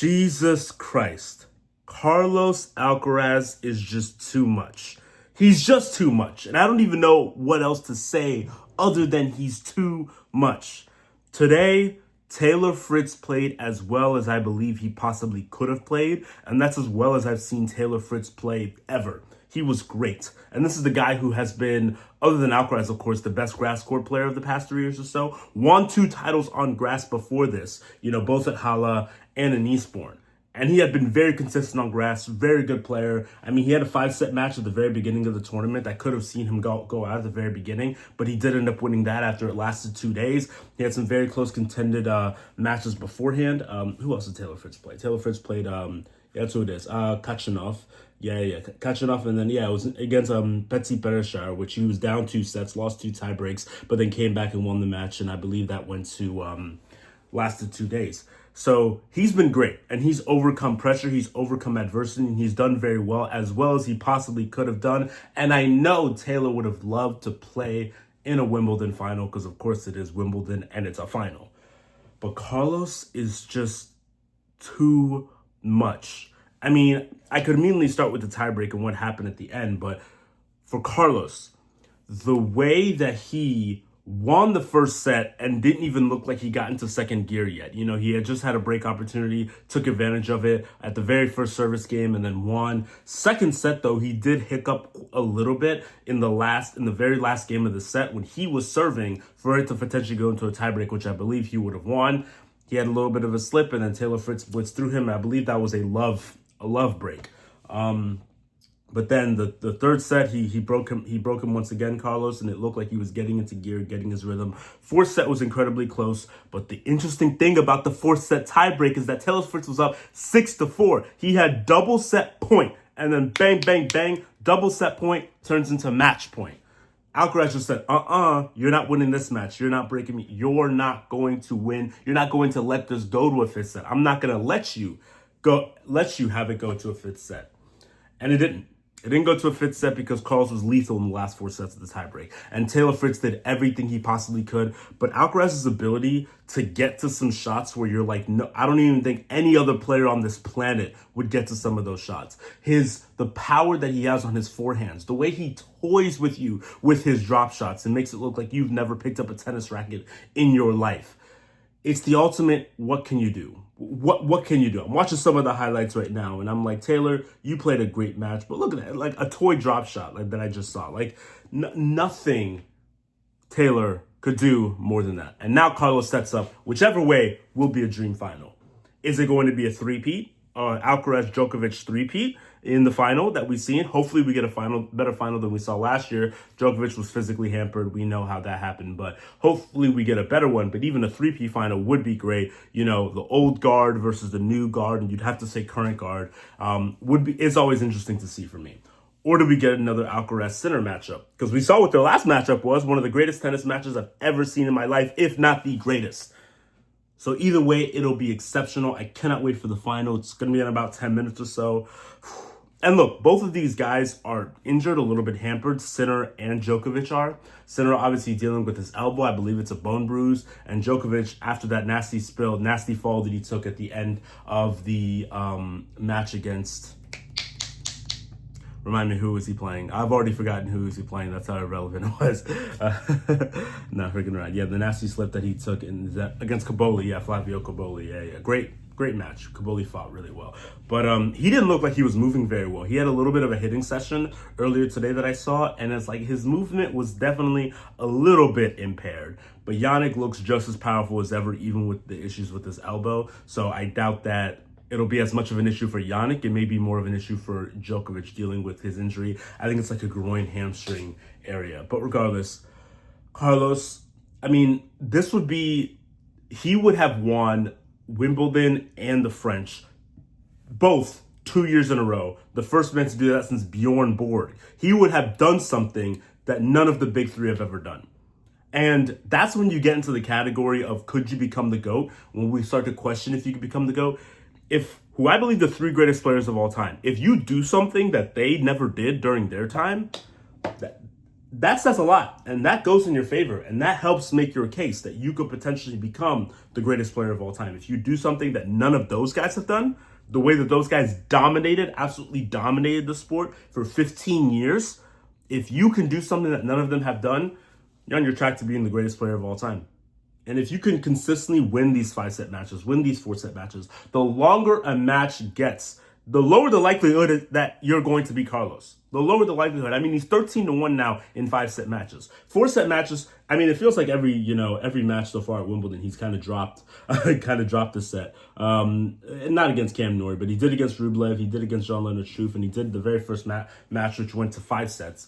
Jesus Christ. Carlos Alcaraz is just too much. He's just too much. And I don't even know what else to say other than he's too much. Today, Taylor Fritz played as well as I believe he possibly could have played. And that's as well as I've seen Taylor Fritz play ever. He was great. And this is the guy who has been, other than Alcaraz, of course, the best grass court player of the past 3 years or so. Won 2 titles on grass before this, both at Halle and in Eastbourne. And he had been very consistent on grass, very good player. I mean, he had a 5-set match at the very beginning of the tournament that could have seen him go out at the very beginning, but he did end up winning that after it lasted 2 days. He had some very close contended matches beforehand. Who else did Taylor Fritz play? Taylor Fritz played, that's who it is, Kachanov. Kachanov, and then, it was against Betsy Bereshar, which he was down 2 sets, lost 2 tie breaks, but then came back and won the match, and I believe that went to, lasted 2 days. So he's been great, and he's overcome pressure, he's overcome adversity, and he's done very well as he possibly could have done. And I know Taylor would have loved to play in a Wimbledon final, because of course it is Wimbledon and it's a final. But Carlos is just too much. I mean, I could immediately start with the tiebreak and what happened at the end, but for Carlos, the way that he won the first set and didn't even look like he got into second gear yet. He had just had a break opportunity, took advantage of it at the very first service game and then won. Second set, though, he did hiccup a little bit in the very last game of the set when he was serving for it to potentially go into a tiebreak, which I believe he would have won. He had a little bit of a slip, and then Taylor Fritz blitzed through him. I believe that was a love break. But then the third set, he broke him once again, Carlos, and it looked like he was getting into gear, getting his rhythm. Fourth set was incredibly close, but the interesting thing about the fourth set tiebreak is that Taylor Fritz was up 6-4. He had double set point, and then bang, bang, bang, double set point turns into match point. Alcaraz just said, you're not winning this match. You're not breaking me. You're not going to win. You're not going to let this go to a fifth set. I'm not going to let you have it go to a fifth set. And it didn't. It didn't go to a fifth set because Carlos was lethal in the last 4 sets of the tiebreak. And Taylor Fritz did everything he possibly could. But Alcaraz's ability to get to some shots where you're like, no, I don't even think any other player on this planet would get to some of those shots. The power that he has on his forehands, the way he toys with you with his drop shots and makes it look like you've never picked up a tennis racket in your life. It's the ultimate, what can you do? What can you do? I'm watching some of the highlights right now, and I'm like, Taylor, you played a great match, but look at that, like a toy drop shot that I just saw. Like, nothing Taylor could do more than that. And now Carlos sets up, whichever way, will be a dream final. Is it going to be a three-peat? Alcaraz Djokovic three-peat in the final that we've seen? Hopefully we get a better final than we saw last year. Djokovic was physically hampered. We know how that happened, but hopefully we get a better one. But even a three-peat final would be great. The old guard versus the new guard, and you'd have to say current guard, is always interesting to see for me. Or do we get another Alcaraz Sinner matchup? Because we saw what their last matchup was, one of the greatest tennis matches I've ever seen in my life, if not the greatest. So either way, it'll be exceptional. I cannot wait for the final. It's going to be in about 10 minutes or so. And look, both of these guys are injured, a little bit hampered. Sinner and Djokovic are. Sinner obviously dealing with his elbow. I believe it's a bone bruise. And Djokovic, after that nasty fall that he took at the end of the match against... Remind me, who was he playing? I've already forgotten who was he playing. That's how irrelevant it was. Not freaking right. Yeah, the nasty slip that he took against Caboli. Yeah, Flavio Caboli. Yeah. Great match. Caboli fought really well. But he didn't look like he was moving very well. He had a little bit of a hitting session earlier today that I saw, and it's like his movement was definitely a little bit impaired. But Jannik looks just as powerful as ever, even with the issues with his elbow. So I doubt that it'll be as much of an issue for Jannik. It may be more of an issue for Djokovic dealing with his injury. I think it's like a groin hamstring area. But regardless, Carlos, I mean, he would have won Wimbledon and the French, both 2 years in a row. The first man to do that since Bjorn Borg. He would have done something that none of the big three have ever done. And that's when you get into the category of could you become the GOAT? When we start to question if you could become the GOAT. Who I believe the 3 greatest players of all time, if you do something that they never did during their time, that says a lot, and that goes in your favor, and that helps make your case that you could potentially become the greatest player of all time. If you do something that none of those guys have done, the way that those guys absolutely dominated the sport for 15 years, if you can do something that none of them have done, you're on your track to being the greatest player of all time. And if you can consistently win these 5-set matches, win these 4-set matches, the longer a match gets, the lower the likelihood that you're going to be Carlos. The lower the likelihood. I mean, he's 13-1 now in 5-set matches. 4-set matches, I mean, it feels like every match so far at Wimbledon, he's kind of dropped the set. Not against Cam Norrie, but he did against Rublev, he did against Jan-Lennard Struff, and he did the very first match, which went to 5 sets.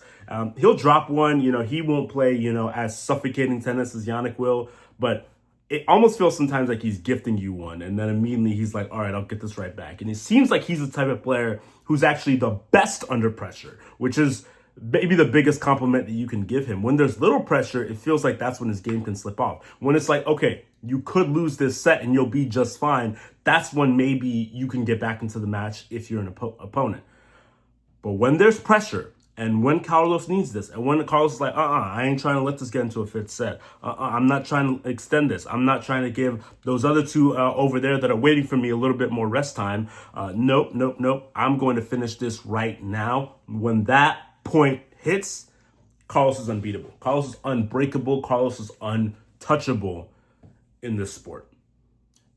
He'll drop one, he won't play, as suffocating tennis as Yannick will, but it almost feels sometimes like he's gifting you one, and then immediately he's like, all right, I'll get this right back. And it seems like he's the type of player who's actually the best under pressure, which is maybe the biggest compliment that you can give him. When there's little pressure, it feels like that's when his game can slip off. When it's like, okay, you could lose this set and you'll be just fine, that's when maybe you can get back into the match if you're an opponent. But when there's pressure, and when Carlos needs this, and when Carlos is like, I ain't trying to let this get into a 5th set. I'm not trying to extend this. I'm not trying to give those other two over there that are waiting for me a little bit more rest time. Nope. I'm going to finish this right now. When that point hits, Carlos is unbeatable. Carlos is unbreakable. Carlos is untouchable in this sport.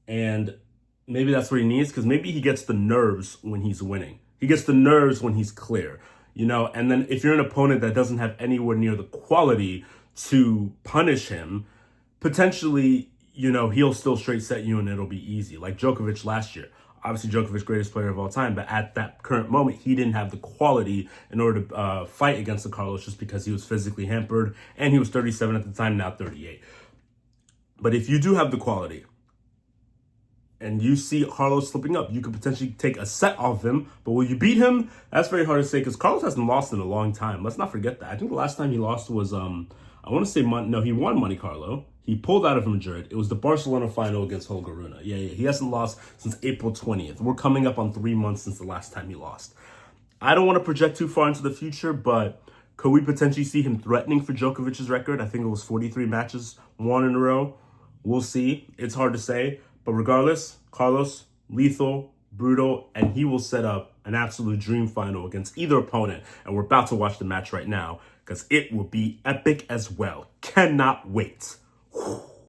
And maybe that's what he needs, because maybe he gets the nerves when he's winning. He gets the nerves when he's clear. And then if you're an opponent that doesn't have anywhere near the quality to punish him, potentially, he'll still straight set you and it'll be easy. Like Djokovic last year. Obviously, Djokovic, greatest player of all time, but at that current moment, he didn't have the quality in order to fight against the Carlos just because he was physically hampered, and he was 37 at the time, now 38. But if you do have the quality, and you see Carlos slipping up, you could potentially take a set off him. But will you beat him? That's very hard to say, because Carlos hasn't lost in a long time. Let's not forget that. I think the last time he lost was, he won Monte Carlo. He pulled out of Madrid. It was the Barcelona final against Holger Rune. Yeah. He hasn't lost since April 20th. We're coming up on 3 months since the last time he lost. I don't want to project too far into the future, but could we potentially see him threatening for Djokovic's record? I think it was 43 matches, won in a row. We'll see. It's hard to say. But regardless, Carlos, lethal, brutal, and he will set up an absolute dream final against either opponent. And we're about to watch the match right now, because it will be epic as well. Cannot wait. Whew.